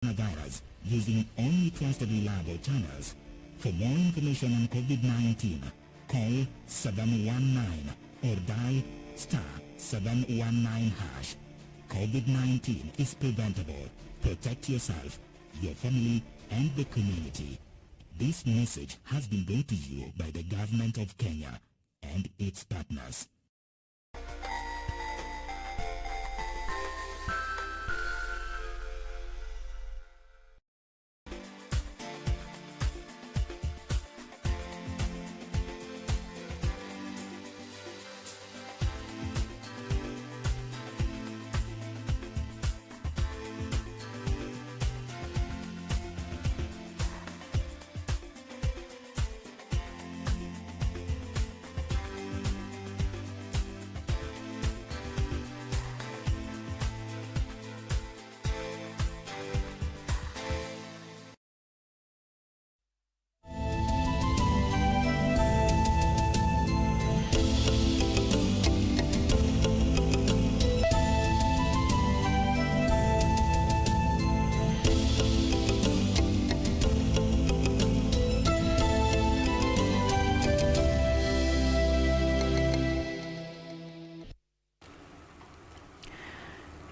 coronavirus using only trusted reliable channels. For more information on COVID-19, call 719 or dial *719#. COVID-19 is preventable. Protect yourself, your family, and the community. This message has been brought to you by the Government of Kenya and its partners.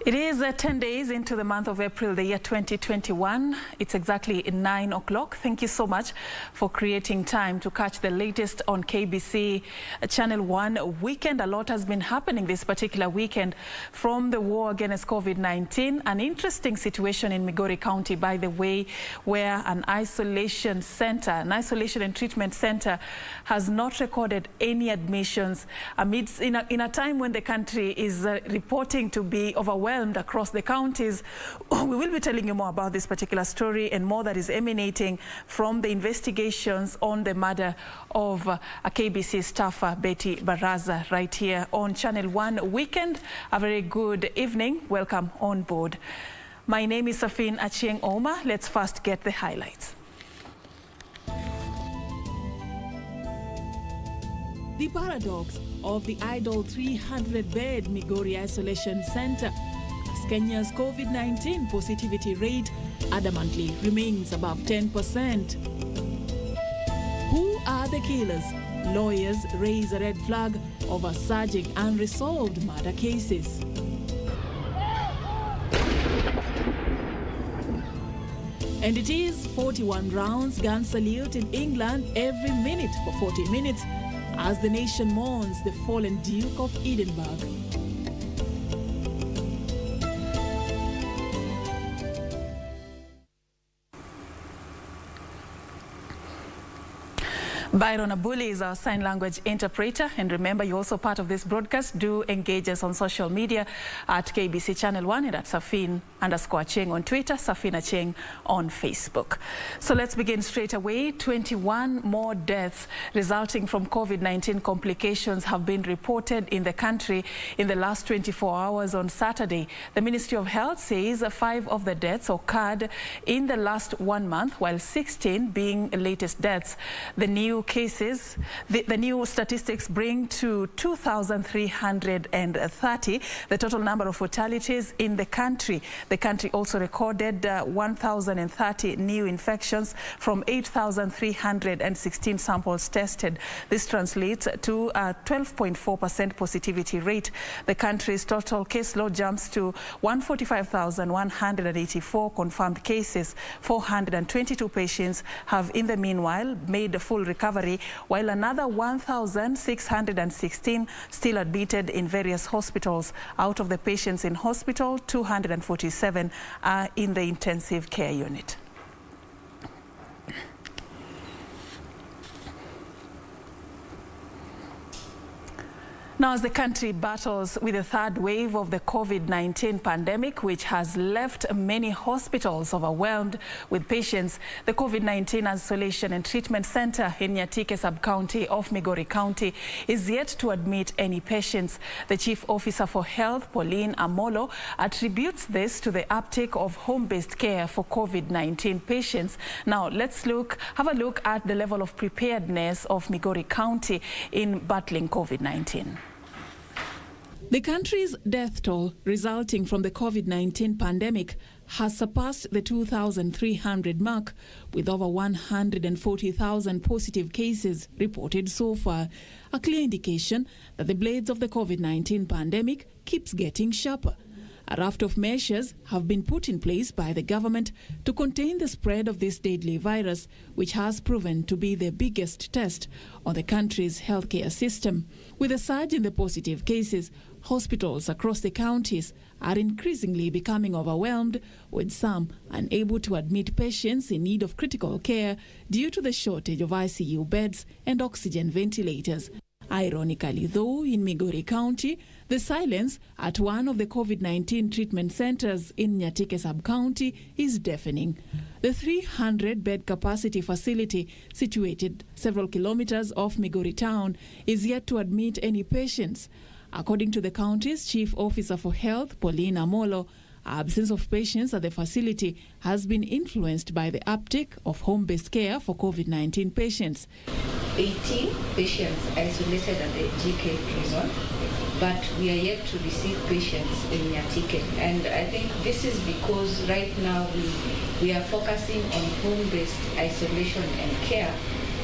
It is 10 days into the month of April, the year 2021. It's exactly 9 o'clock. Thank you so much for creating time to catch the latest on KBC Channel 1 weekend. A lot has been happening this particular weekend, from the war against COVID-19. An interesting situation in Migori County, by the way, where an isolation and treatment center has not recorded any admissions amidst in a time when the country is reporting to be overwhelmed across the counties. We will be telling you more about this particular story and more that is emanating from the investigations on the murder of a KBC staffer, Betty Baraza, right here on Channel 1 Weekend. A very good evening. Welcome on board. My name is Serfine Achieng Ouma. Let's first get the highlights. The paradox of the idle 300-bed Migori Isolation Center, as Kenya's COVID-19 positivity rate adamantly remains above 10%. Who are the killers? Lawyers raise a red flag over surging unresolved murder cases. And it is 41 rounds gun salute in England every minute for 40 minutes as the nation mourns the fallen Duke of Edinburgh. Byron Abuli is our sign language interpreter, and remember, you're also part of this broadcast. Do engage us on social media at KBC Channel 1 and at Serfine_Achieng on Twitter, Serfine Achieng on Facebook. So let's begin straight away. 21 more deaths resulting from COVID-19 complications have been reported in the country in the last 24 hours on Saturday. The Ministry of Health says 5 of the deaths occurred in the last 1 month, while 16 being latest deaths. The new statistics bring to 2,330 the total number of fatalities in the country. The country also recorded 1,030 new infections from 8,316 samples tested. This translates to a 12.4% positivity rate. The country's total caseload jumps to 145,184 confirmed cases. 422 patients have in the meanwhile made a full recovery, while another 1,616 still admitted in various hospitals. Out of the patients in hospital, 247 are in the intensive care unit. Now, as the country battles with the third wave of the COVID-19 pandemic, which has left many hospitals overwhelmed with patients, the COVID-19 Isolation and Treatment Center in Nyatike sub-county of Migori County is yet to admit any patients. The Chief Officer for Health, Pauline Amolo, attributes this to the uptake of home-based care for COVID-19 patients. Now, let's have a look at the level of preparedness of Migori County in battling COVID-19. The country's death toll resulting from the COVID-19 pandemic has surpassed the 2,300 mark, with over 140,000 positive cases reported so far, a clear indication that the blades of the COVID-19 pandemic keeps getting sharper. A raft of measures have been put in place by the government to contain the spread of this deadly virus, which has proven to be the biggest test on the country's healthcare system. With a surge in the positive cases, hospitals across the counties are increasingly becoming overwhelmed, with some unable to admit patients in need of critical care due to the shortage of ICU beds and oxygen ventilators. Ironically, though, in Migori County, the silence at one of the COVID-19 treatment centers in Nyatike sub-county is deafening. The 300-bed capacity facility, situated several kilometers off Migori town, is yet to admit any patients. According to the county's Chief Officer for Health, Pauline Amolo, absence of patients at the facility has been influenced by the uptake of home-based care for COVID-19 patients. 18 patients isolated at the GK prison, but we are yet to receive patients in Nyatike. And I think this is because right now we are focusing on home-based isolation and care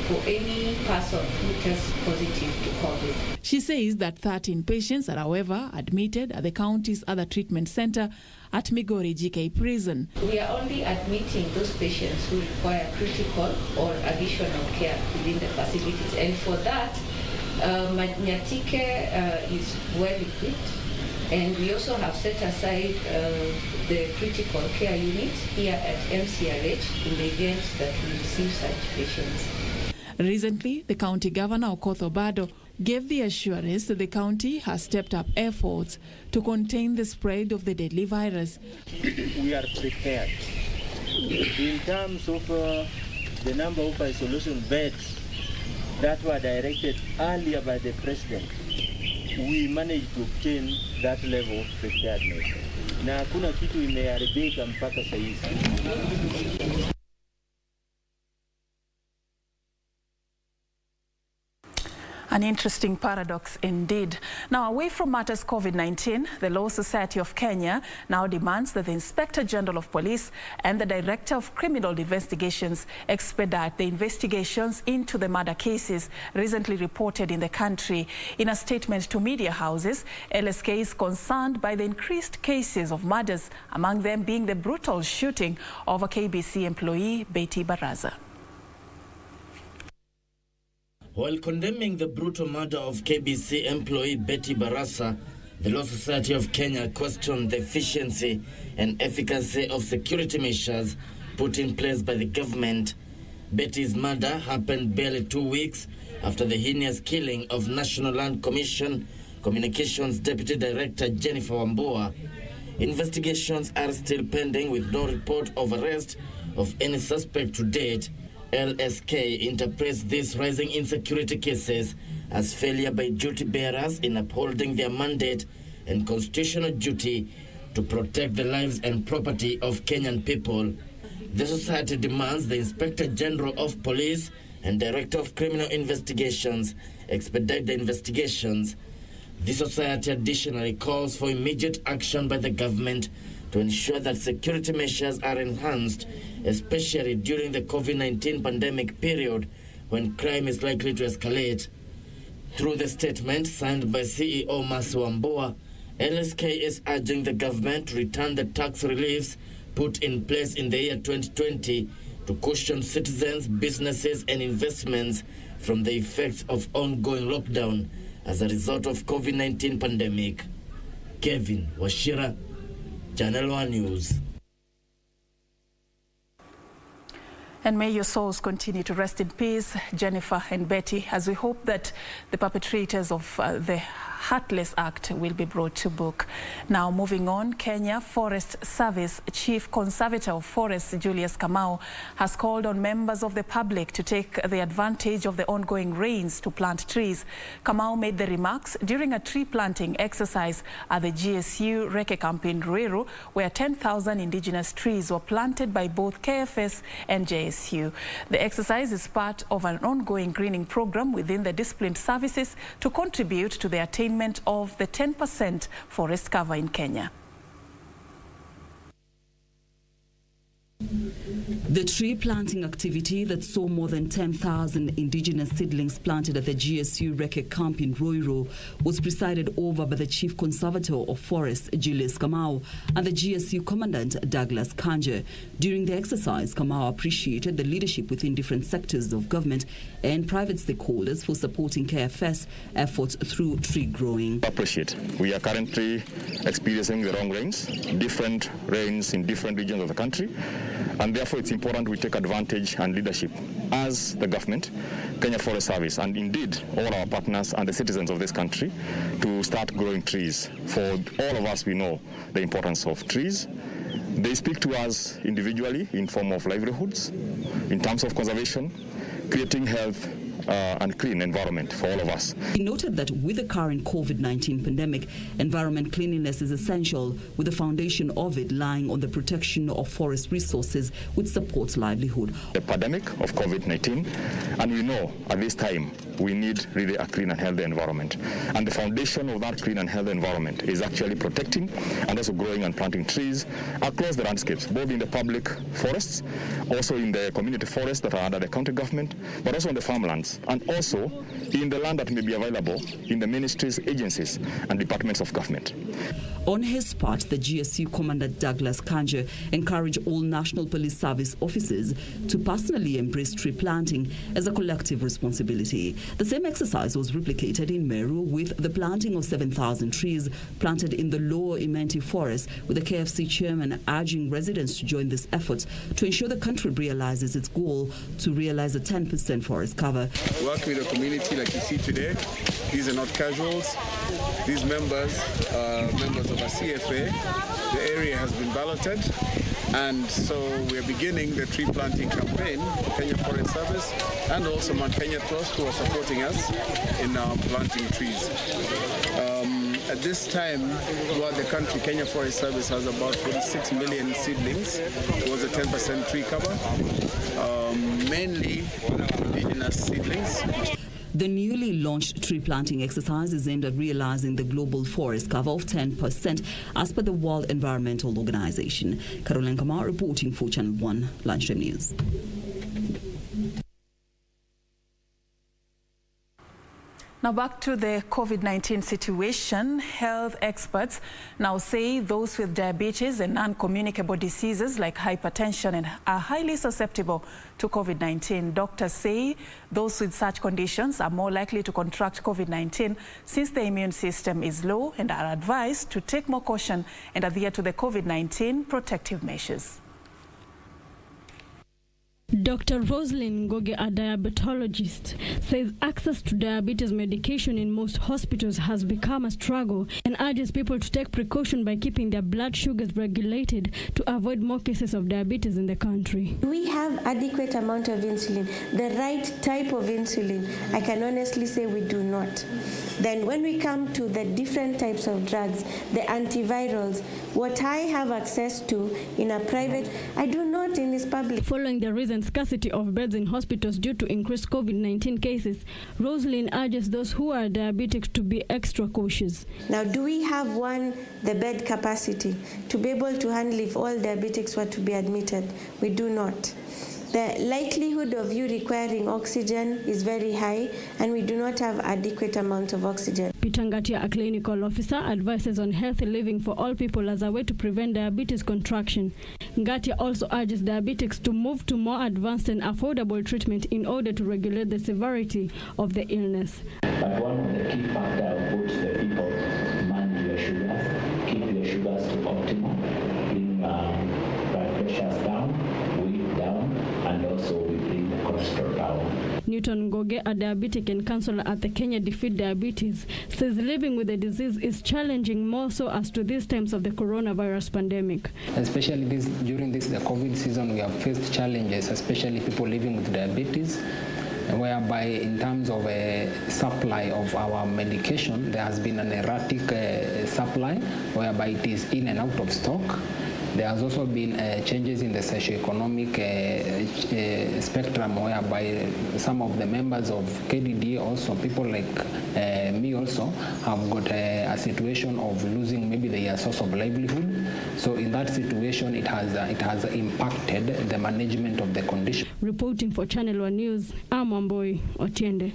for any person who tests positive to COVID. She says that 13 patients are, however, admitted at the county's other treatment center at Migori GK prison. We are only admitting those patients who require critical or additional care within the facilities. And for that, Nyatike is well equipped. And we also have set aside the critical care units here at MCRH in the event that we receive such patients. Recently, the county governor, Okoth Obado, gave the assurance that the county has stepped up efforts to contain the spread of the deadly virus. We are prepared. In terms of the number of isolation beds that were directed earlier by the president, we managed to obtain that level of preparedness. Na hakuna kitu imeharibika mpaka saizi. An interesting paradox indeed. Now, away from matters COVID-19, the Law Society of Kenya now demands that the Inspector General of Police and the Director of Criminal Investigations expedite the investigations into the murder cases recently reported in the country. In a statement to media houses, LSK is concerned by the increased cases of murders, among them being the brutal shooting of a KBC employee, Betty Baraza. While condemning the brutal murder of KBC employee Betty Baraza, the Law Society of Kenya questioned the efficiency and efficacy of security measures put in place by the government. Betty's murder happened barely 2 weeks after the heinous killing of National Land Commission Communications Deputy Director Jennifer Wambua. Investigations are still pending with no report of arrest of any suspect to date. LSK interprets these rising insecurity cases as failure by duty bearers in upholding their mandate and constitutional duty to protect the lives and property of Kenyan people. The society demands the Inspector General of Police and Director of Criminal Investigations expedite the investigations. The society additionally calls for immediate action by the government to ensure that security measures are enhanced, especially during the COVID-19 pandemic period when crime is likely to escalate. Through the statement signed by CEO Wambua, LSK is urging the government to return the tax reliefs put in place in the year 2020 to cushion citizens, businesses and investments from the effects of ongoing lockdown as a result of COVID-19 pandemic. Kevin Washira, Channel 1 News. And may your souls continue to rest in peace, Jennifer and Betty, as we hope that the perpetrators of the heartless act will be brought to book. Now, moving on, Kenya Forest Service Chief Conservator of Forests Julius Kamau has called on members of the public to take the advantage of the ongoing rains to plant trees. Kamau made the remarks during a tree planting exercise at the GSU Reke Camp in Ruiru, where 10,000 indigenous trees were planted by both KFS and JSU. The exercise is part of an ongoing greening program within the disciplined services to contribute to the attainment of the 10% forest cover in Kenya. The tree planting activity that saw more than 10,000 indigenous seedlings planted at the GSU Reke camp in Roiro was presided over by the Chief Conservator of Forests, Julius Kamau, and the GSU Commandant, Douglas Kanje. During the exercise, Kamau appreciated the leadership within different sectors of government and private stakeholders for supporting KFS efforts through tree growing. Appreciate. We are currently experiencing the wrong rains, different rains in different regions of the country, and therefore it's important we take advantage and leadership as the government, Kenya Forest Service, and indeed all our partners and the citizens of this country to start growing trees. For all of us, we know the importance of trees. They speak to us individually in form of livelihoods, in terms of conservation, creating health and clean environment for all of us. He noted that with the current COVID-19 pandemic, environment cleanliness is essential, with the foundation of it lying on the protection of forest resources, which supports livelihood. The pandemic of COVID-19, and we know at this time we need really a clean and healthy environment. And the foundation of that clean and healthy environment is actually protecting and also growing and planting trees across the landscapes, both in the public forests, also in the community forests that are under the county government, but also on the farmlands, and also in the land that may be available in the ministries, agencies, and departments of government. On his part, the GSU Commandant Douglas Kanje encouraged all National Police Service officers to personally embrace tree planting as a collective responsibility. The same exercise was replicated in Meru with the planting of 7,000 trees planted in the Lower Imenti Forest, with the KFC chairman urging residents to join this effort to ensure the country realizes its goal to realize a 10% forest cover. Work with the community like you see today. These are not casuals. These members are members of a CFA. The area has been balloted, and so we're beginning the tree planting campaign for Kenya Forest Service and also Mount Kenya Trust, who are supporting us in planting trees. At this time, throughout the country, Kenya Forest Service has about 46 million seedlings towards a 10% tree cover, mainly indigenous seedlings. The newly launched tree planting exercise is aimed at realizing the global forest cover of 10% as per the World Environmental Organization. Caroline Kamar reporting for Channel 1 Lunchtime News. Now back to the COVID-19 situation. Health experts now say those with diabetes and non-communicable diseases like hypertension are highly susceptible to COVID-19. Doctors say those with such conditions are more likely to contract COVID-19 since the immune system is low, and are advised to take more caution and adhere to the COVID-19 protective measures. Dr. Rosalind Ngoge, a diabetologist, says access to diabetes medication in most hospitals has become a struggle, and urges people to take precaution by keeping their blood sugars regulated to avoid more cases of diabetes in the country. We have adequate amount of insulin, the right type of insulin. I can honestly say we do not. Then when we come to the different types of drugs, the antivirals, what I have access to in a private, I do not in this public. Following the recent scarcity of beds in hospitals due to increased COVID-19 cases, Rosalind urges those who are diabetic to be extra cautious. Now, do we have the bed capacity to be able to handle if all diabetics were to be admitted? We do not. The likelihood of you requiring oxygen is very high, and we do not have adequate amount of oxygen. Peter Ngatia, a clinical officer, advises on healthy living for all people as a way to prevent diabetes contraction. Ngatia also urges diabetics to move to more advanced and affordable treatment in order to regulate the severity of the illness. But one of the key factors puts the people to manage your sugars, keep your sugars to optimal, bring blood pressures down, weight down, and also we bring the cholesterol down. Newton Ngoge, a diabetic and counselor at the Kenya Defeat Diabetes, says living with the disease is challenging, more so as to these times of the coronavirus pandemic. Especially during the COVID season, we have faced challenges, especially people living with diabetes, whereby in terms of a supply of our medication, there has been an erratic supply, whereby it is in and out of stock. There has also been changes in the socioeconomic spectrum, whereby some of the members of KDD, also people like me also, have got a situation of losing maybe their source of livelihood. So in that situation, it has impacted the management of the condition. Reporting for Channel 1 News, I'm Wamboi Otiende.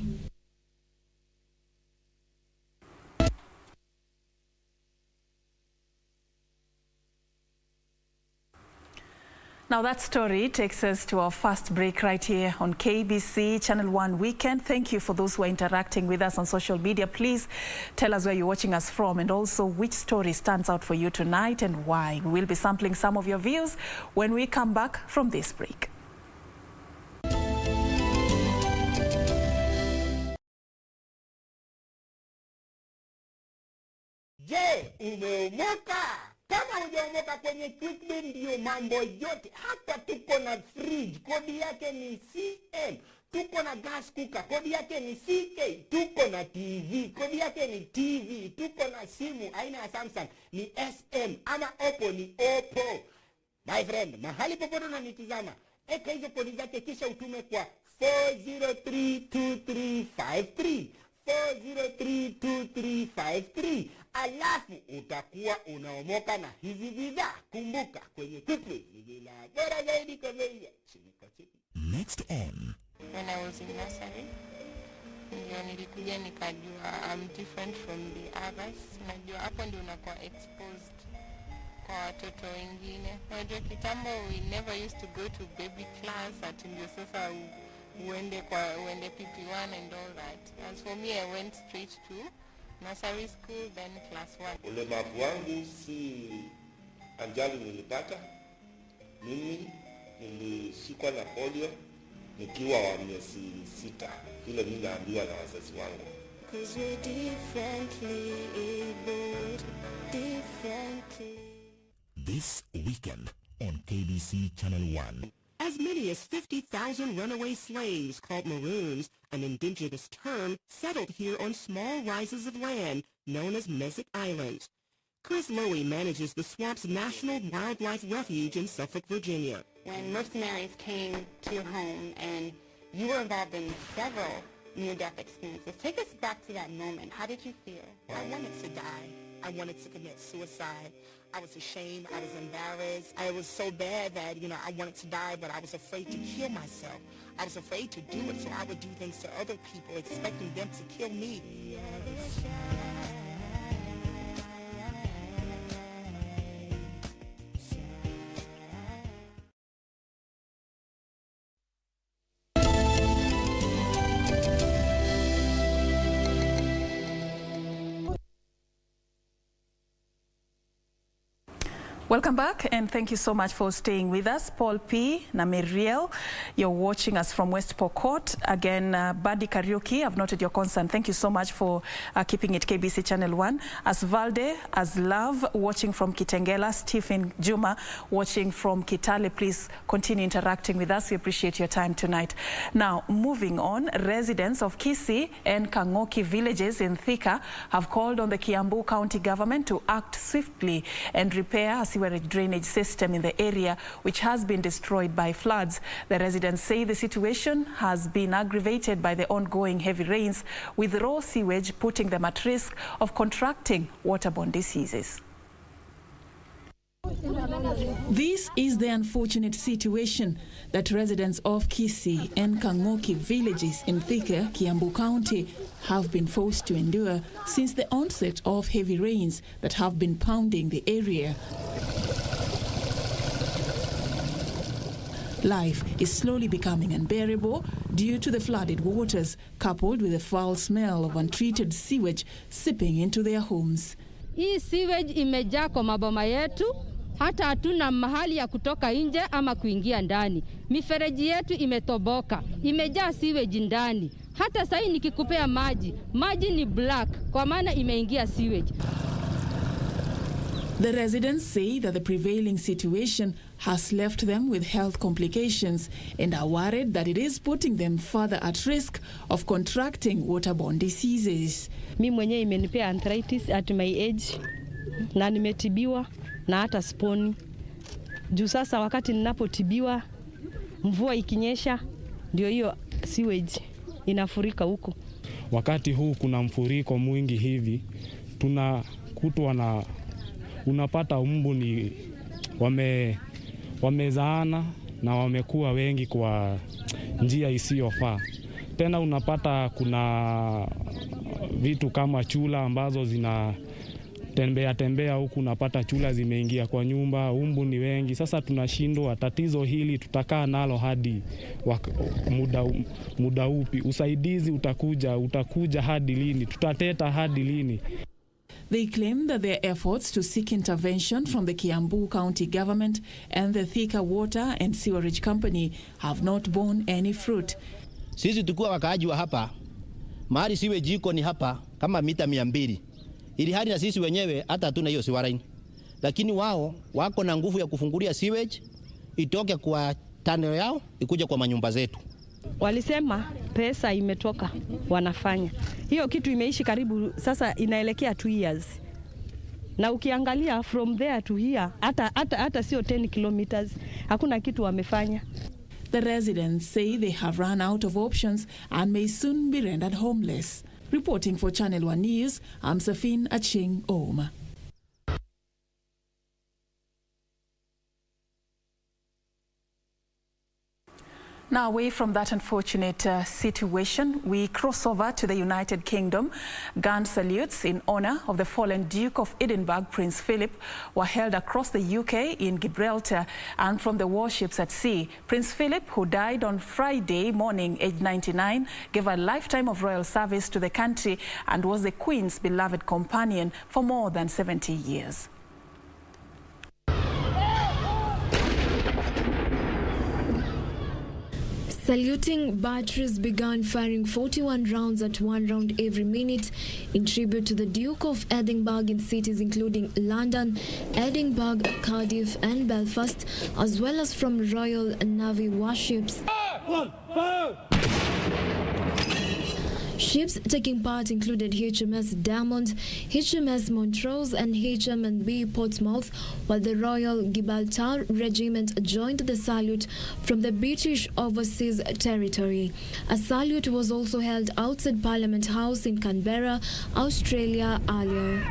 Now that story takes us to our first break right here on KBC Channel 1 Weekend. Thank you for those who are interacting with us on social media. Please tell us where you're watching us from and also which story stands out for you tonight and why. We will be sampling some of your views when we come back from this break. Je, umeomoka? Kama hujaomoka kwenye Quickly ndio mambo yote. Hapa tuko na fridge, kodi yake ni CM. Tuko na gas cooker, kodi yake ni CK. Tuko na TV, kodi yake ni TV. Tuko na simu aina ya Samsung ni SM, ama Oppo ni Oppo. My friend, mahali popote unanitazama, eka hizo kodi zake kisha utume kwa 4032353. 4032353. Alafu utakuwa unaomoka na hizi bidhaa. Kumbuka kwenye Quickly ni bila bora zaidi kwa bei ya chini kwa chini. Next on. When I was in nursery, ndio nilikuja nikajua I'm different from the others. Najua hapo ndio unakuwa exposed kwa watoto wengine. Najua kitambo we never used to go to baby class, ati ndio sasa uende PP1 and all that. As for me, I went straight to nursery school, then class 1. Ulemavu wangu si ajali nilipata. Mimi nilishikwa na polio nikiwa wa miezi 6. Vile niliambiwa na wazazi wangu. 'Cause we're differently abled, differently. This weekend on KBC Channel 1. As many as 50,000 runaway slaves, called Maroons, an indigenous term, settled here on small rises of land known as Mesic Island. Chris Lowy manages the Swamp's National Wildlife Refuge in Suffolk, Virginia. When mercenaries came to your home and you were involved in several near-death experiences, take us back to that moment. How did you feel? I wanted to die. I wanted to commit suicide. I was ashamed. I was embarrassed. I was so bad that, I wanted to die, but I was afraid to kill myself. I was afraid to do it, so I would do things to other people, expecting them to kill me. Welcome back and thank you so much for staying with us. Paul P. na Miriel, you're watching us from West Pokot. Again, Buddy Karaoke, I've noted your concern. Thank you so much for keeping it KBC Channel 1. As Valde, as Love, watching from Kitengela. Stephen Juma, watching from Kitale. Please continue interacting with us. We appreciate your time tonight. Now, moving on, residents of Kisii and Kangoki villages in Thika have called on the Kiambu County government to act swiftly and repair a sewerage drainage system in the area which has been destroyed by floods. The residents say the situation has been aggravated by the ongoing heavy rains, with raw sewage putting them at risk of contracting waterborne diseases. This is the unfortunate situation that residents of Kisii and Kangoki villages in Thika, Kiambu County, have been forced to endure since the onset of heavy rains that have been pounding the area. Life is slowly becoming unbearable due to the flooded waters, coupled with the foul smell of untreated sewage seeping into their homes. Hii sewage imejaa kwa maboma yetu, hata hatuna mahali ya kutoka nje ama kuingia ndani. Mifereji yetu imetoboka, imejaa sewage ndani. Hata sasa nikikupea maji ni black kwa maana imeingia sewage. The residents say that the prevailing situation has left them with health complications and are worried that it is putting them further at risk of contracting waterborne diseases. Mimi mwenyewe imenipea arthritis at my age na nimetibiwa na hata sponi. Juu sasa wakati ninapotibiwa, mvua ikinyesha, ndio hiyo sewage inafurika huko. Wakati huu kuna mfuriko mwingi hivi, tunakutwa na unapata mbu ni wamezaana na wamekuwa wengi kwa njia isiyofaa. Tena unapata kuna vitu kama chula ambazo tembea huku, unapata chula zimeingia kwa nyumba, mbu ni wengi. Sasa tunashindwa tatizo hili tutakaa nalo hadi muda upi? Usaidizi utakuja hadi lini? Tutateta hadi lini? They claim that their efforts to seek intervention from the Kiambu County government and the Thika Water and Sewerage Company have not borne any fruit. Sisi tukua wakaaji wa hapa, mahali sewage iko ni hapa kama mita 200. Ili hali na sisi wenyewe hata hatuna hiyo sewerine. Lakini wao wako na nguvu ya kufungulia sewage itoke kwa tunnel yao ikuje kwa manyumba zetu. Walisema pesa imetoka, wanafanya. Hiyo kitu imeishi karibu sasa inaelekea 2 years. Na ukiangalia from there to here, hata sio 10 kilometers, hakuna kitu wamefanya. The residents say they have run out of options and may soon be rendered homeless. Reporting for Channel 1 News, I'm Serfine, Achieng, Ouma. Now, away from that unfortunate situation, we cross over to the United Kingdom. Gun salutes in honor of the fallen Duke of Edinburgh, Prince Philip, were held across the UK in Gibraltar and from the warships at sea. Prince Philip, who died on Friday morning, aged 99, gave a lifetime of royal service to the country and was the Queen's beloved companion for more than 70 years. Saluting batteries began firing 41 rounds at 1 round every minute in tribute to the Duke of Edinburgh in cities including London, Edinburgh, Cardiff and Belfast, as well as from Royal Navy warships. Ships taking part included HMS Diamond, HMS Montrose and HM&B Portsmouth, while the Royal Gibraltar Regiment joined the salute from the British Overseas Territory. A salute was also held outside Parliament House in Canberra, Australia earlier.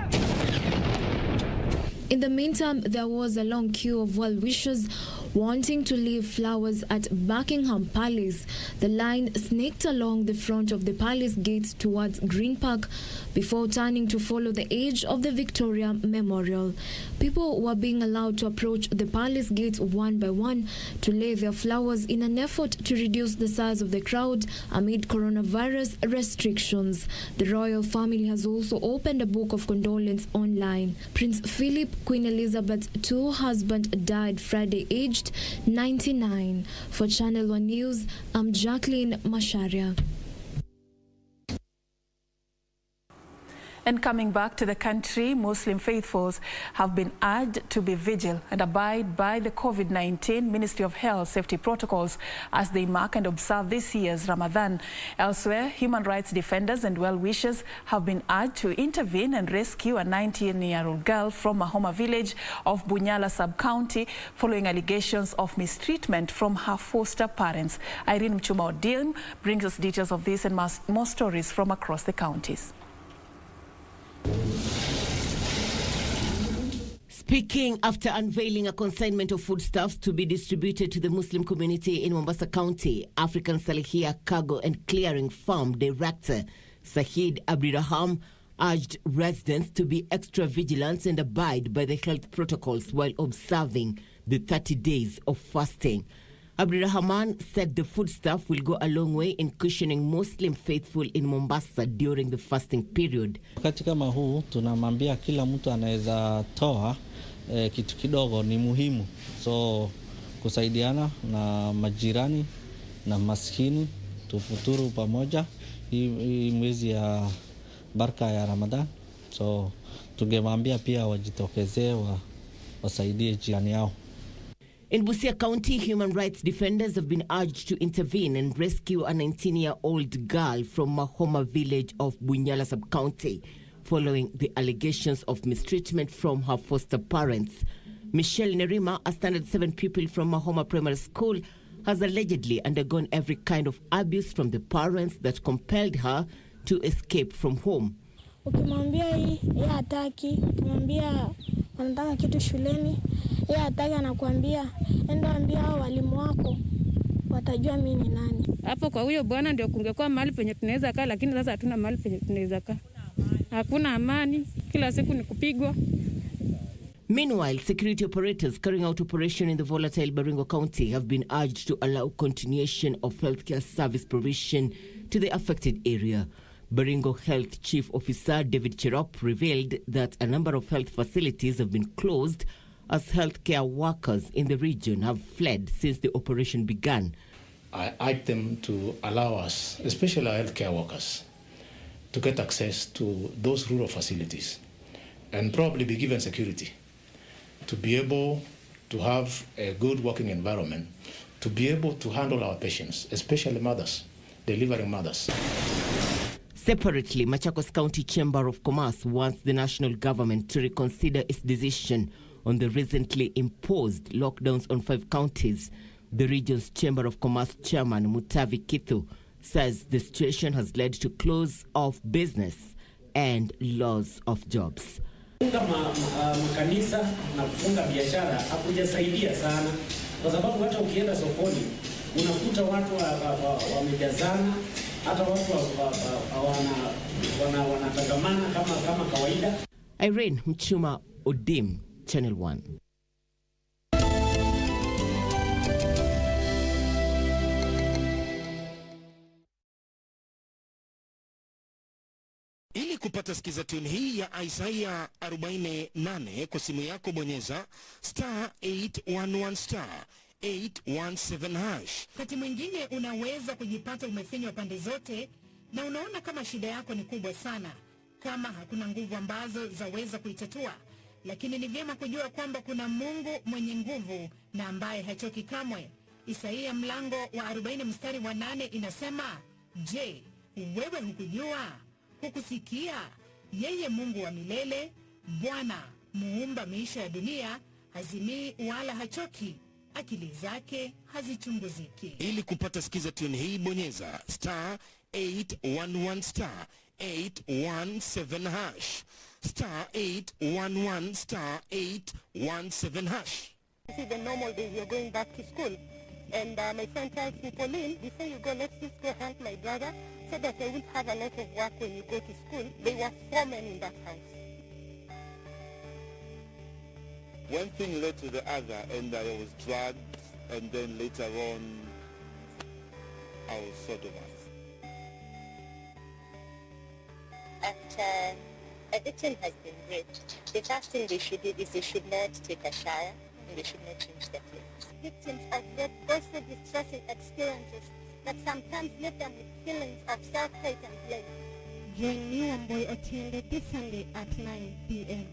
In the meantime, there was a long queue of well-wishers wanting to leave flowers at Buckingham Palace. The line snaked along the front of the palace gates towards Green Park before turning to follow the edge of the Victoria Memorial. People were being allowed to approach the palace gates one by one to lay their flowers in an effort to reduce the size of the crowd amid coronavirus restrictions. The royal family has also opened a book of condolence online. Prince Philip, Queen Elizabeth's II husband, died Friday aged 99. For Channel 1 News, I'm Jacqueline Masharia. And coming back to the country, Muslim faithfuls have been urged to be vigilant and abide by the COVID-19 Ministry of Health safety protocols as they mark and observe this year's Ramadan. Elsewhere, human rights defenders and well-wishers have been urged to intervene and rescue a 19-year-old girl from Mahoma village of Bunyala sub-county following allegations of mistreatment from her foster parents. Irene Mchuma-Odilm brings us details of this and more stories from across the counties. Speaking after unveiling a consignment of foodstuffs to be distributed to the Muslim community in Mombasa County, African Salihia Cargo and Clearing Farm Director Sahid Abdiraham urged residents to be extra vigilant and abide by the health protocols while observing the 30 days of fasting. Abdirahman said the foodstuff will go a long way in cushioning Muslim faithful in Mombasa during the fasting period. Wakati kama huu tunamwambia kila mtu anaweza toa kitu kidogo ni muhimu. So kusaidiana na majirani na maskini tufuturu pamoja hii mwezi ya baraka ya Ramadan. So tungemwambia pia wajitokezee wasaidie jirani yao. In Busia County, human rights defenders have been urged to intervene and rescue a 19-year-old girl from Mahoma village of Bunyala sub-county following the allegations of mistreatment from her foster parents. Michelle Nerima, a standard 7 pupil from Mahoma Primary School, has allegedly undergone every kind of abuse from the parents that compelled her to escape from home. Ukimwambia hii hataki, ukimwambia wanataka kitu shuleni, yeye hataki, anakuambia enda ambia hao walimu wako watajua mimi ni nani. Hapo kwa huyo bwana ndio kungekuwa mahali penye tunaweza kaa, lakini sasa hatuna mahali penye tunaweza kaa. Hakuna amani, kila siku ni kupigwa. Meanwhile, security operators carrying out operation in the volatile Baringo County have been urged to allow continuation of healthcare service provision to the affected area. Baringo Health Chief Officer David Cherop revealed that a number of health facilities have been closed as healthcare workers in the region have fled since the operation began. I urge them to allow us, especially our healthcare workers, to get access to those rural facilities and probably be given security to be able to have a good working environment, to be able to handle our patients, especially mothers, delivering mothers. Separately, Machakos County Chamber of Commerce wants the national government to reconsider its decision on the recently imposed lockdowns on 5 counties. The region's Chamber of Commerce chairman, Mutavi Kithu, says the situation has led to close of business and loss of jobs. Makanisa na kufunga biashara hakujasaidia sana, kwa sababu hata ukienda sokoni unakuta watu wamejazana, hata watu wanatangamana kama kawaida. Irene Mchuma, Odim, Channel 1. Ili kupata sikiza tune hii ya Isaiah 48 kwa simu yako, bonyeza *811*817#. Wakati mwingine unaweza kujipata umefinywa pande zote na unaona kama shida yako ni kubwa sana, kama hakuna nguvu ambazo zaweza kuitatua. Lakini ni vyema kujua kwamba kuna Mungu mwenye nguvu na ambaye hachoki kamwe. Isaia mlango wa 40 mstari wa 8 inasema, je, wewe hukujua? Hukusikia? Yeye Mungu wa milele, Bwana muumba miisho ya dunia, hazimii wala hachoki, akili zake hazichunguziki. Ili kupata sikiza tune hii, bonyeza *811*817#. *811*817#. This is the normal day you're going back to school. And my friend tells me, Pauline, before you go, let's just go help my brother so that I won't have a lot of work when you go to school. There were 4 men in that house. One thing led to the other, and I was drugged, and then later on, I was sodomized. After a victim has been raped, the first thing they should do is they should not take a shower and they should not change their clothes. Victims of rape go through distressing experiences that sometimes leave them with feelings of self-hate and blame. Join me and Boy Achieng this Sunday at 9 p.m.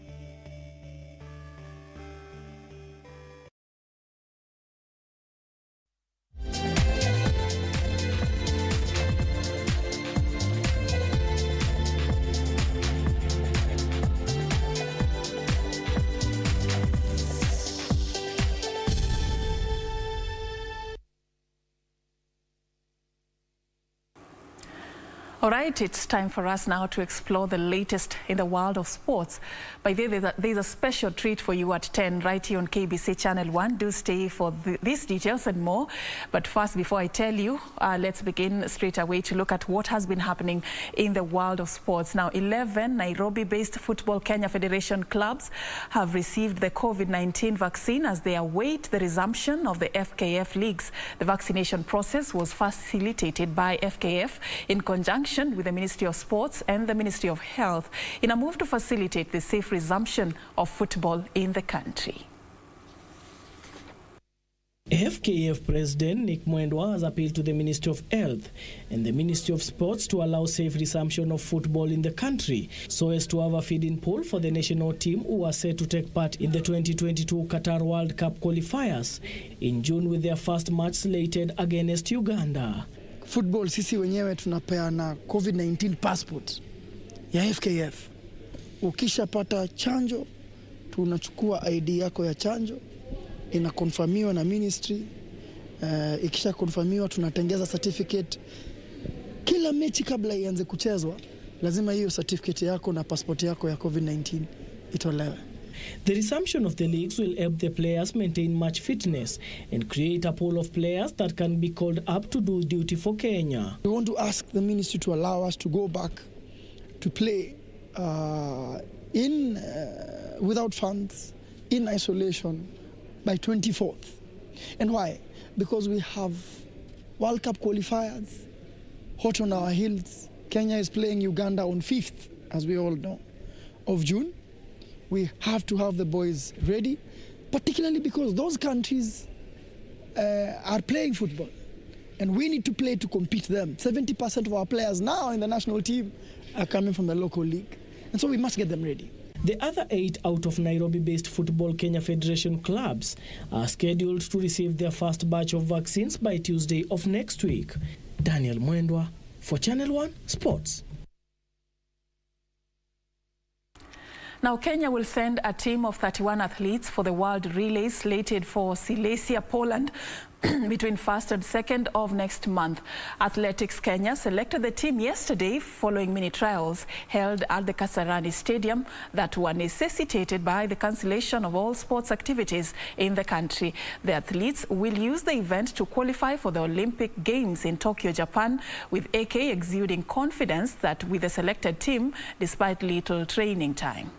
All right, it's time for us now to explore the latest in the world of sports. By the way, there's a special treat for you at 10 right here on KBC Channel 1. Do stay for these details and more. But first, before I tell you, let's begin straight away to look at what has been happening in the world of sports. Now, 11 Nairobi-based Football Kenya Federation clubs have received the COVID-19 vaccine as they await the resumption of the FKF leagues. The vaccination process was facilitated by FKF in conjunction with the Ministry of Sports and the Ministry of Health in a move to facilitate the safe resumption of football in the country. FKF President Nick Mwendwa has appealed to the Ministry of Health and the Ministry of Sports to allow safe resumption of football in the country so as to have a feeding pool for the national team who are set to take part in the 2022 Qatar World Cup qualifiers in June with their first match slated against Uganda. Football sisi wenyewe tunapeana COVID-19 passport ya FKF. Ukishapata chanjo tunachukua ID yako ya chanjo, inakonfirmiwa na ministry. Ikisha konfirmiwa tunatengeza certificate. Kila mechi kabla ianze kuchezwa lazima hiyo certificate yako na passport yako ya COVID-19 itolewe. The resumption of the leagues will help the players maintain match fitness and create a pool of players that can be called up to do duty for Kenya. We want to ask the ministry to allow us to go back to play without funds, in isolation, by 24th. And why? Because we have World Cup qualifiers hot on our heels. Kenya is playing Uganda on 5th, as we all know, of June. We have to have the boys ready, particularly because those countries are playing football. And we need to play to compete them. 70% of our players now in the national team are coming from the local league. And so we must get them ready. The other 8 out of Nairobi-based Football Kenya Federation clubs are scheduled to receive their first batch of vaccines by Tuesday of next week. Daniel Mwendwa for Channel 1 Sports. Now, Kenya will send a team of 31 athletes for the World Relay slated for Silesia, Poland, between 1st and 2nd of next month. Athletics Kenya selected the team yesterday following mini trials held at the Kasarani Stadium that were necessitated by the cancellation of all sports activities in the country. The athletes will use the event to qualify for the Olympic Games in Tokyo, Japan, with AK exuding confidence that with the selected team, despite little training time.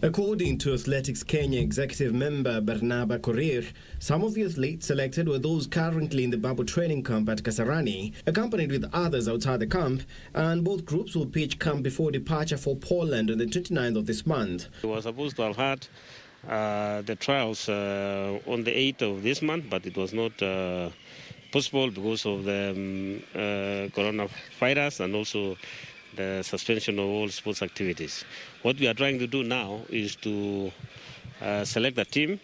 According to Athletics Kenya executive member Barnaba Korir, some of the athletes selected were those currently in the bubble training camp at Kasarani, accompanied with others outside the camp, and both groups will pitch camp before departure for Poland on the 29th of this month. We were supposed to have had the trials on the 8th of this month, but it was not possible because of the coronavirus and also the suspension of all sports activities. What we are trying to do now is to select a team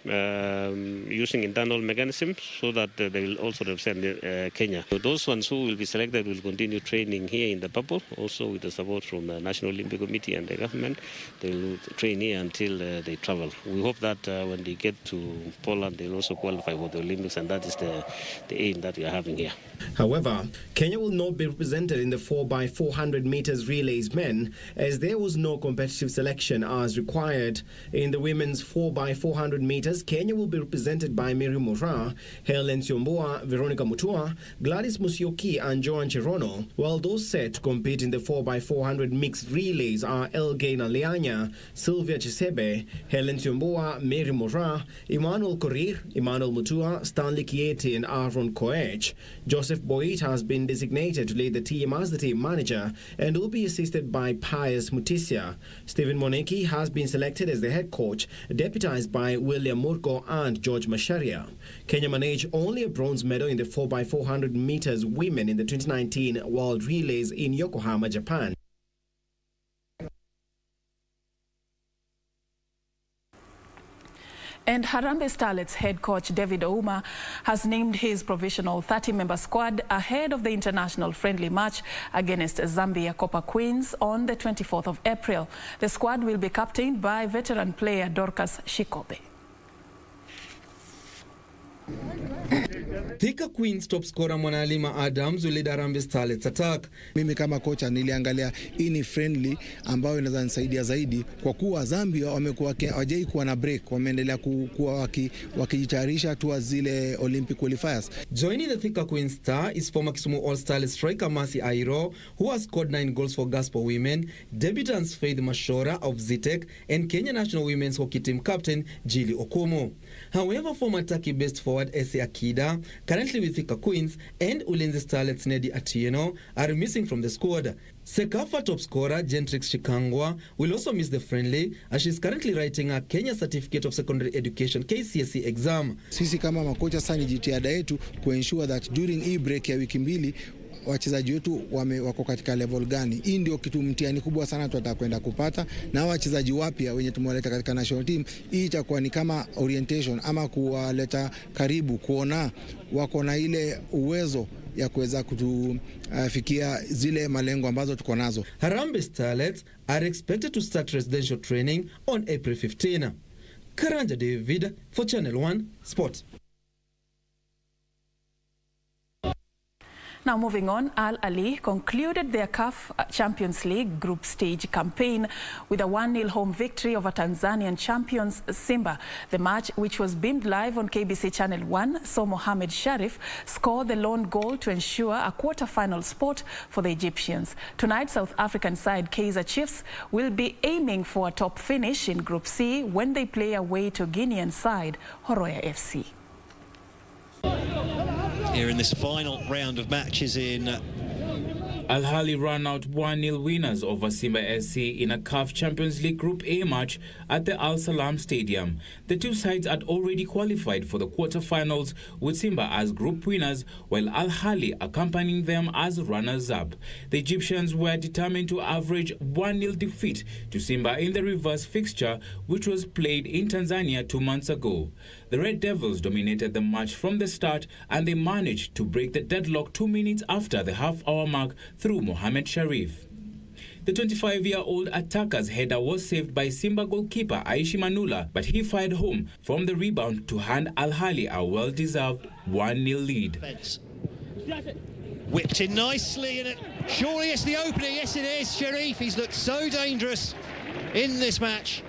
using internal mechanisms so that they will also represent Kenya. So those ones who will be selected will continue training here in the bubble, also with the support from the National Olympic Committee and the government. They will train here until they travel. We hope that when they get to Poland, they will also qualify for the Olympics, and that is the aim that we are having here. However, Kenya will not be represented in the 4x400 meters relays men, as there was no competitive selection as required. In the women's 4x400 meters, Kenya will be represented by Mary Mora, Helen Siomboa, Veronica Mutua, Gladys Musyoki and Joan Cherono, while those set to compete in the 4x400 mixed relays are Elgaina Leanya, Sylvia Chisebe, Helen Siomboa, Mary Mora, Emmanuel Korir, Emmanuel Mutua, Stanley Kieti and Aaron Koech. Joseph Boyd has been designated to lead the team as the team manager and will be assisted by Pius Mutisia. Stephen Moneki has been selected as the head coach, deputized by William Murko and George Masharia. Kenya managed only a bronze medal in the 4x400 meters women in the 2019 World Relays in Yokohama, Japan. And Harambee Starlets head coach David Ouma has named his provisional 30-member squad ahead of the international friendly match against Zambia Copper Queens on the 24th of April. The squad will be captained by veteran player Dorcas Shikobe. Thika Queens top scorer Mwanalima Adams will lead Harambee Starlets attack. Mimi kama kocha niliangalia hii ni friendly ambayo inaweza nisaidia zaidi kwa kuwa Zambia wamekuwa hawajai kuwa na break, wameendelea kuwa wakijitayarisha tu zile Olympic qualifiers. Joining the Thika Queens star is former Kisumu All-Star striker Mercy Airo, who has scored 9 goals for Gospel Women, debutants Faith Mashora of Zitek, and Kenya national women's hockey team captain Jili Okumu. However, former Turkey-based forward Ese Akida, currently with Thika Queens, and Ulinzi Starlets Nedi Atieno are missing from the squad. Sekafa top scorer Gentrix Shikangwa will also miss the friendly, as she is currently writing a Kenya Certificate of Secondary Education KCSE exam. Sisi kama makocha sasa ni jitihada yetu kuensure that during hii break ya wiki mbili wachezaji wetu wako katika level gani. Hii ndio kitu mtihani kubwa sana tutakwenda kupata, na wachezaji wapya wenye tumewaleta katika national team, hii itakuwa ni kama orientation ama kuwaleta karibu kuona wako na ile uwezo ya kuweza kutufikia zile malengo ambazo tuko nazo. Harambee Starlets are expected to start residential training on April 15. Karanja David for Channel 1 Sport. Now moving on, Al Ahly concluded their CAF Champions League group stage campaign with a 1-0 home victory over Tanzanian champions Simba. The match, which was beamed live on KBC Channel 1, saw Mohamed Sharif score the lone goal to ensure a quarter-final spot for the Egyptians. Tonight, South African side Kaizer Chiefs will be aiming for a top finish in Group C when they play away to Guinean side Horoya FC. Here in this final round of matches in Al Ahly ran out 1-0 winners over Simba SC in a CAF Champions League Group A match at the Al Salam Stadium. The two sides had already qualified for the quarter-finals, with Simba as group winners while Al Ahly accompanying them as runners-up. The Egyptians were determined to average 1-0 defeat to Simba in the reverse fixture, which was played in Tanzania 2 months ago. The Red Devils dominated the match from the start, and they managed to break the deadlock 2 minutes after the half-hour mark through Mohamed Sharif. The 25-year-old attacker's header was saved by Simba goalkeeper Aishi Manula, but he fired home from the rebound to hand Al Ahly a well-deserved 1-0 lead. Whipped in nicely, and surely it's the opener. Yes, it is. Sharif, he's looked so dangerous in this match.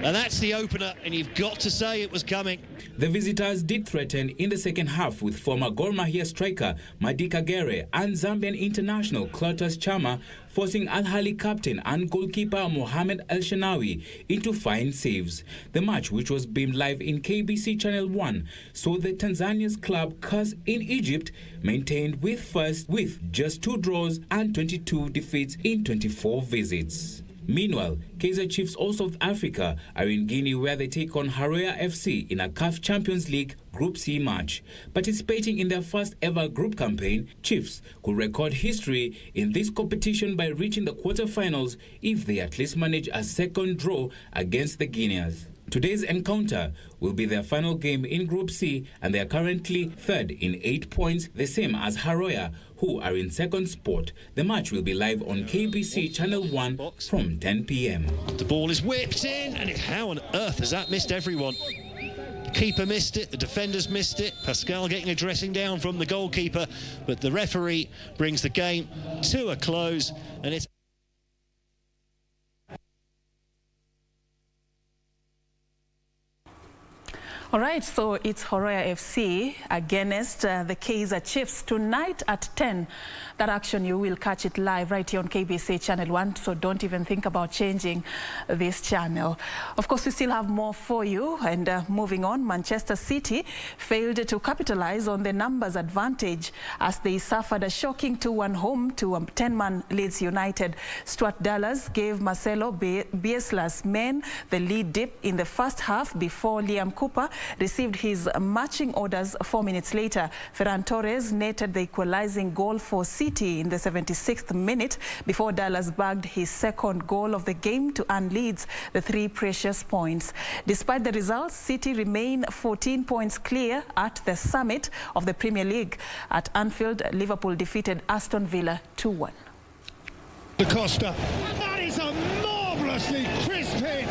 And that's the opener, and you've got to say it was coming. The visitors did threaten in the second half, with former Gor Mahia striker Madi Kagere and Zambian international Clotus Chama forcing Al Ahly captain and goalkeeper Mohamed El Shanawi into fine saves. The match, which was beamed live in KBC Channel 1, saw the Tanzania's club Cus in Egypt maintained with first with just 2 draws and 22 defeats in 24 visits. Meanwhile, Kaizer Chiefs of South Africa are in Guinea, where they take on Horoya FC in a CAF Champions League Group C match. Participating in their first ever group campaign, Chiefs could record history in this competition by reaching the quarterfinals if they at least manage a second draw against the Guineas. Today's encounter will be their final game in Group C, and they are currently third in 8 points, the same as Horoya, who are in second spot. The match will be live on KBC Channel 1 from 10 p.m. The ball is whipped in, and how on earth has that missed everyone? The keeper missed it, the defenders missed it, Pascal getting a dressing down from the goalkeeper, but the referee brings the game to a close, and it's All right, so it's Horoya FC against the Kaizer Chiefs tonight at 10. That action, you will catch it live right here on KBC Channel 1, so don't even think about changing this channel. Of course, we still have more for you, and moving on, Manchester City failed to capitalize on the numbers advantage as they suffered a shocking 2-1 home to a 10-man Leeds United. Stuart Dallas gave Marcelo Bielsa's men the lead dip in the first half before Liam Cooper received his matching orders 4 minutes later. Ferran Torres netted the equalizing goal for City in the 76th minute before Dallas bagged his second goal of the game to earn Leeds the 3 precious points. Despite the results, City remain 14 points clear at the summit of the Premier League. At Anfield, Liverpool defeated Aston Villa 2-1. Da Costa. That is a marvellously crisp hit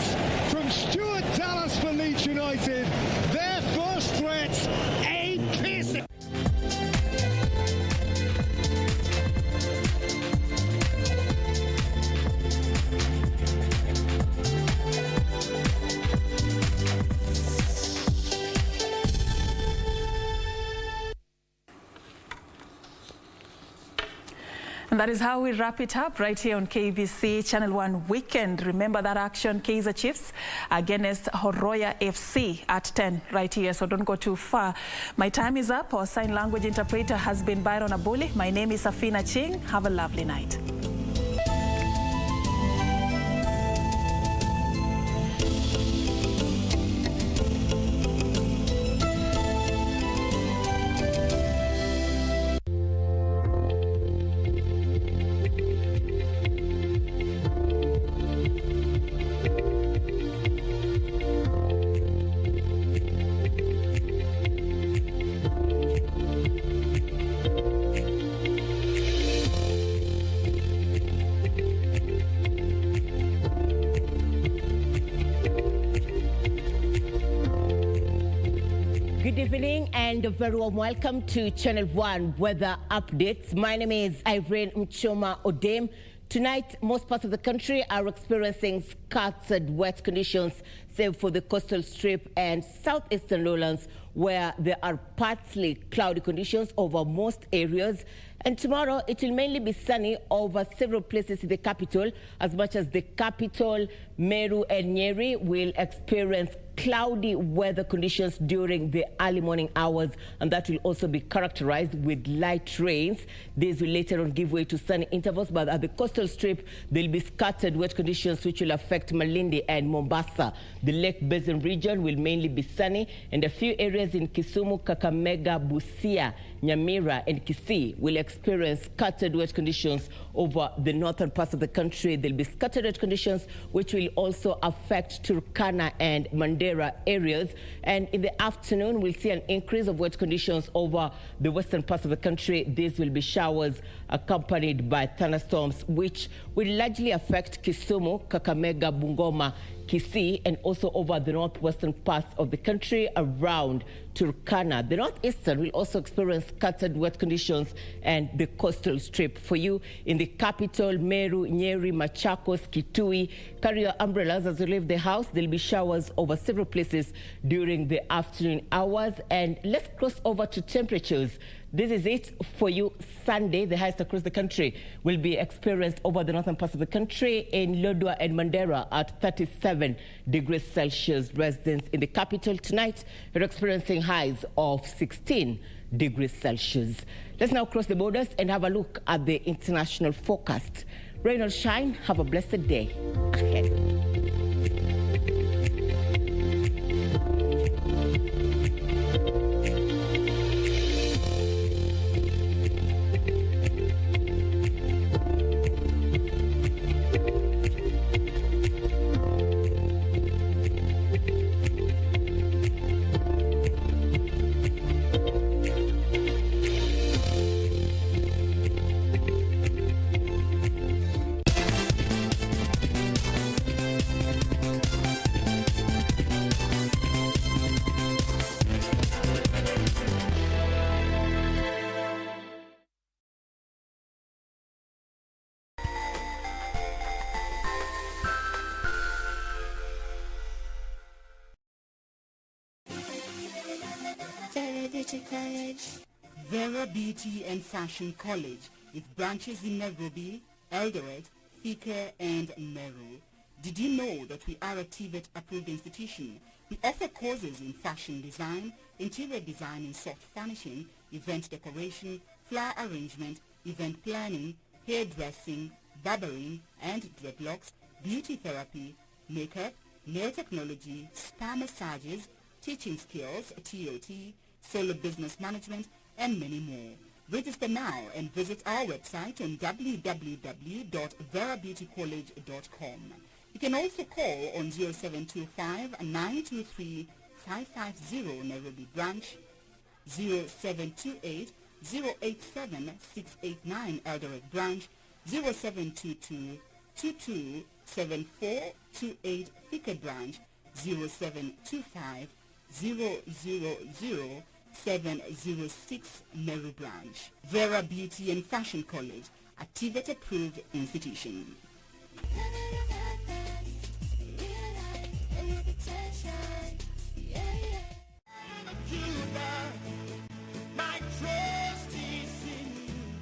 from Stuart Dallas for Leeds United. Their first threat, a piercing. And that is how we wrap it up right here on KBC Channel 1 Weekend. Remember that action, Kaizer Chiefs against Horoya FC at 10 right here, so don't go too far. My time is up. Our sign language interpreter has been Byron Abuli. My name is Serfine Achieng. Have a lovely night. evening and a very warm welcome to Channel 1 Weather Updates. My name is Irene Mchoma Odem. Tonight, most parts of the country are experiencing scattered wet conditions, save for the coastal strip and southeastern lowlands, where there are partly cloudy conditions over most areas. And tomorrow, it will mainly be sunny over several places in the capital, as much as the capital, Meru and Nyeri will experience cloudy weather conditions during the early morning hours, and that will also be characterized with light rains. These will later on give way to sunny intervals, but at the coastal strip, there'll be scattered wet conditions which will affect Malindi and Mombasa. The Lake Basin region will mainly be sunny, and a few areas in Kisumu, Kakamega, Busia, Nyamira, and Kisii will experience scattered wet conditions over the northern parts of the country. There'll be scattered wet conditions which will also affect Turkana and Mandera areas. And in the afternoon, we'll see an increase of wet conditions over the western parts of the country. These will be showers accompanied by thunderstorms, which will largely affect Kisumu, Kakamega, Bungoma, Kisii, and also over the northwestern parts of the country around Turkana. The northeastern will also experience scattered wet conditions and the coastal strip. For you in the capital, Meru, Nyeri, Machakos, Kitui, carry your umbrellas as you leave the house. There'll be showers over several places during the afternoon hours. And let's cross over to temperatures. This is it for you. Sunday, the highest across the country will be experienced over the northern parts of the country in Lodwar and Mandera at 37 degrees Celsius. Residents in the capital tonight are experiencing highs of 16 degrees Celsius. Let's now cross the borders and have a look at the international forecast. Rain or shine, have a blessed day ahead. Vera Beauty and Fashion College, with branches in Nairobi, Eldoret, Thika, and Meru. Did you know that we are a TVET approved institution? We offer courses in fashion design, interior design and soft furnishing, event decoration, flower arrangement, event planning, hairdressing, barbering and dreadlocks, beauty therapy, makeup, nail technology, spa massages, teaching skills, TOT, solo business management, and many more. Register now and visit our website on www.verabeautycollege.com. You can also call on 0725-923-550 Nairobi branch, 0728-087-689 Eldoret branch, 0722-227428 Thika branch, 0725-000 706 Meru branch. Vera Beauty and Fashion College, a TVET approved institution.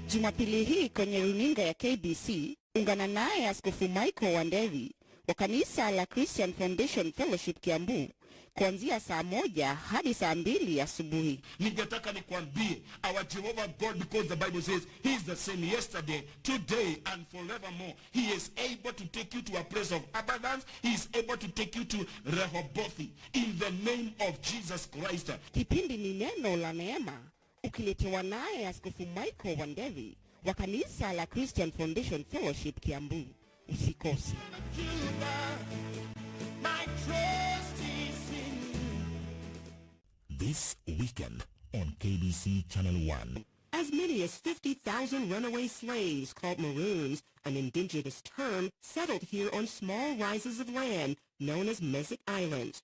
Jumapili hii kwenye runinga ya KBC, ungana naye Askofu Michael Wanderi wa kanisa la Christian Foundation Fellowship Kiambu kuanzia saa 1 hadi saa 2 asubuhi. Ningetaka nikwambie, our Jehovah God, because the Bible says he is the same yesterday, today and forevermore. He is able to take you to a place of abundance. He is able to take you to Rehoboth in the name of Jesus Christ. Kipindi ni neno la neema, ukiletewa naye Askofu Michael Wanderi wa kanisa la Christian Foundation Fellowship Kiambu. Usikose. This weekend on KBC Channel 1. As many as 50,000 runaway slaves called Maroons, an indigenous term, settled here on small rises of land known as Mesic Island.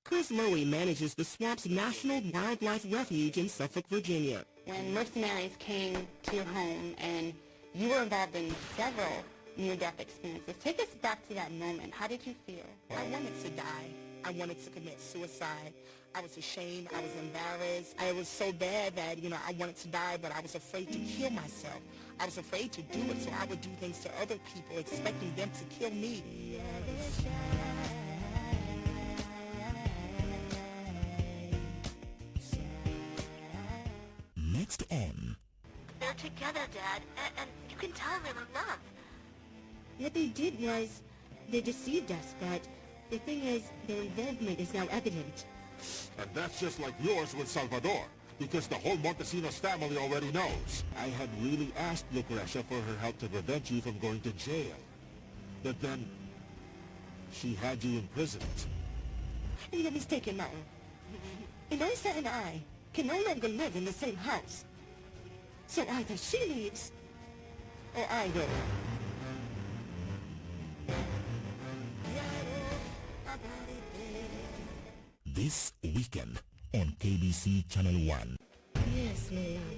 Chris Murray manages the Swamp's National Wildlife Refuge in Suffolk, Virginia. When mercenaries came to your home and you were involved in several near-death experiences, take us back to that moment. How did you feel? I wanted to die. I wanted to commit suicide. I was ashamed. I was embarrassed. I was so bad that, I wanted to die, but I was afraid to kill myself. I was afraid to do it, so I would do things to other people, expecting them to kill me. Next on. They're together, Dad, and you can tell they're in love. What they did was, they deceived us, but the thing is, their involvement is now evident. And that's just like yours with Salvador, because the whole Montesinos family already knows. I had really asked Lucrecia for her help to prevent you from going to jail. But then, she had you imprisoned. You're a mistaken, Martin. Elisa and I can no longer live in the same house. So either she leaves, or I will. This weekend on KBC Channel 1. Yes, my love.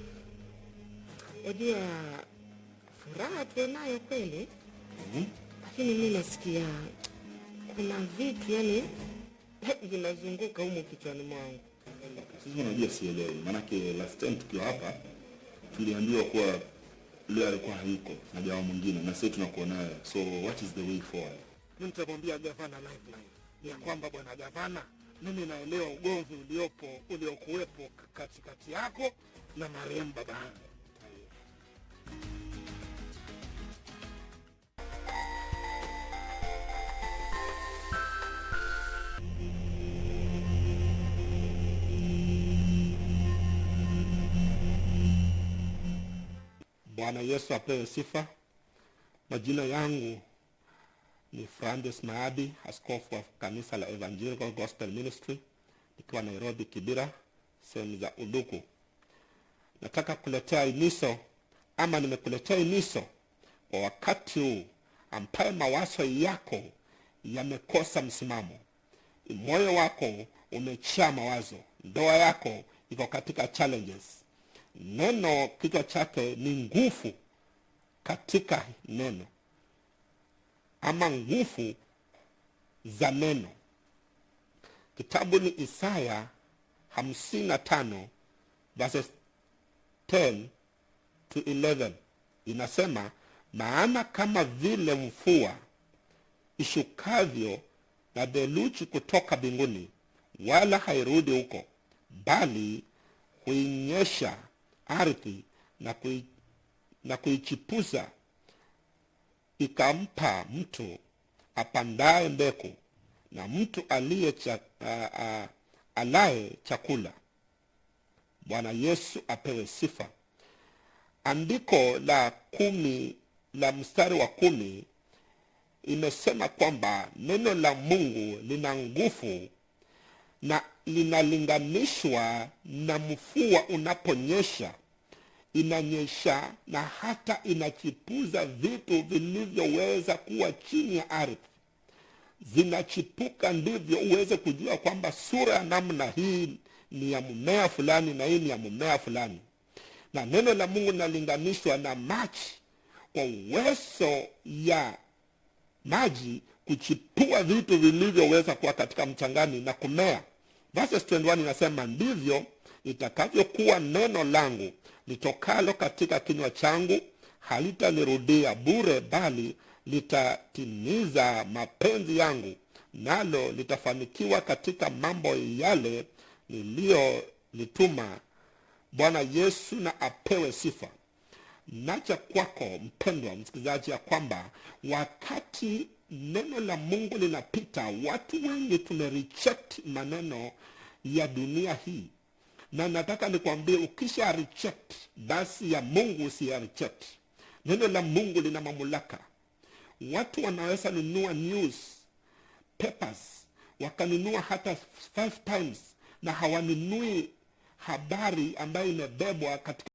Wajua, furaha tunayo kweli, lakini mimi nasikia kuna vitu vinazunguka humo kichwani mwangu. Sisi unajua sielewi, manake last time tukiwa hapa tuliambiwa kuwa leo alikuwa hayuko na jamaa mwingine na sasa tunakuwa naye. So what is the way forward? Mimi nitamwambia gavana live ya kwamba bwana gavana, mimi naelewa ugomvi uliokuwepo katikati yako na marehemu baba yangu. Bwana Yesu apewe sifa. Majina yangu ni Francis Maabi, askofu wa kanisa la Evangelical Gospel Ministry, nikiwa Nairobi Kibera, sehemu za Uduku. Nataka kuletea imiso, ama nimekuletea imiso kwa wakati huu ambaye mawazo yako yamekosa msimamo. Moyo wako umejaa mawazo, ndoa yako iko katika challenges. Neno kichwa chake ni nguvu katika neno, ama nguvu za neno. Kitabu ni Isaya 55 verses 10 to 11. Inasema, maana kama vile mvua ishukavyo na theluji kutoka mbinguni, wala hairudi huko, bali huinyesha ardhi na kuichipuza, ikampa mtu apandaye mbegu na mtu alaye chakula. Bwana Yesu apewe sifa. Andiko la 10 la mstari wa 10 imesema kwamba neno la Mungu lina nguvu na linalinganishwa na mvua unaponyesha. Inanyesha na hata inachipuza vitu vilivyoweza kuwa chini ya ardhi. Zinachipuka ndivyo uweze kujua kwamba sura ya namna hii ni ya mmea fulani na hii ni ya mmea fulani. Na neno la Mungu linalinganishwa na maji, kwa uwezo ya maji kuchipua vitu vilivyoweza kuwa katika mchangani na kumea. Verses 21 inasema, ndivyo itakavyokuwa neno langu litokalo katika kinywa changu, halitanirudia bure, bali litatimiza mapenzi yangu, nalo litafanikiwa katika mambo yale niliyolituma. Bwana Yesu na apewe sifa. Nacha kwako mpendwa msikilizaji, ya kwamba wakati neno la Mungu linapita, watu wengi tumereject maneno ya dunia hii. Na nataka nikwambie, ukisha reject, basi ya Mungu usiya reject. Neno la Mungu lina mamlaka. Watu wanaweza nunua news papers, wakanunua hata 5 times, na hawanunui habari ambayo imebebwa katika